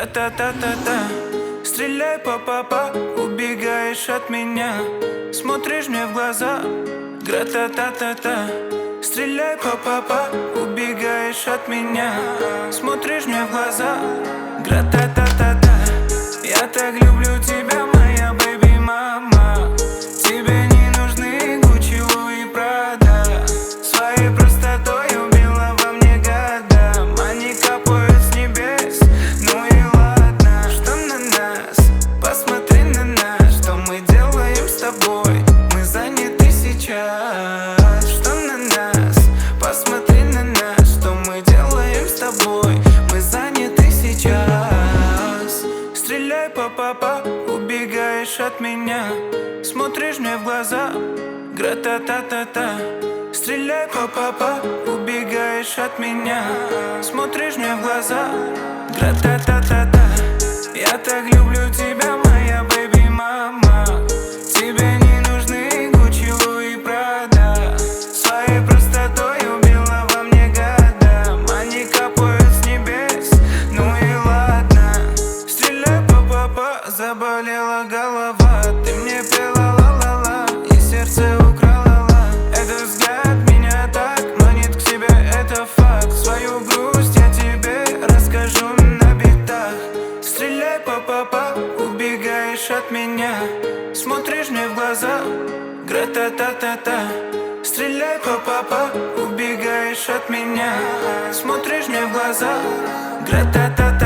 Гра-та-та-та-та. Стреляй, па-па-па, убегаешь от меня, смотришь мне в глаза. Гра-та-та-та-та. Стреляй, па-па-па, убегаешь от меня, смотришь мне в глаза. Гра-та-та-та-та. Я так люблю тебя, моя бэби-мама. Тебе не нужны Гуччи, Луи, Прада. Своей простотой убила во мне года. Они капают с небес, ну и ладно. Что на нас? Посмотри на нас. Что мы делаем с тобой? Мы заняты сейчас. Что на нас? Посмотри на нас. Что мы делаем с тобой? Мы заняты сейчас. Стреляй, па-па-па, убегаешь от меня, смотришь мне в глаза. Гра-та-та-та-та. Стреляй, па-па-па, убегаешь от меня, смотришь мне в глаза. Гра-та-та-та-та. Я так люблю тебя, моя бэби-мама. Тебе не нужны Гуччи, Луи, Прада. Своей простотой убила во мне года. Они капают с небес, ну и ладно. Стреляй, па-па-па, заболела голова. Ты мне пела ла-ла-ла и сердце украла ла. Этот взгляд меня так манит к себе, это факт. Свою грусть я тебе расскажу на битах. Стреляй, па-па-па, убегаешь от меня, смотришь мне в глаза. Гра-та-та-та-та. Стреляй, па-па-па, убегаешь от меня, смотришь мне в глаза. Гра-та-та-та.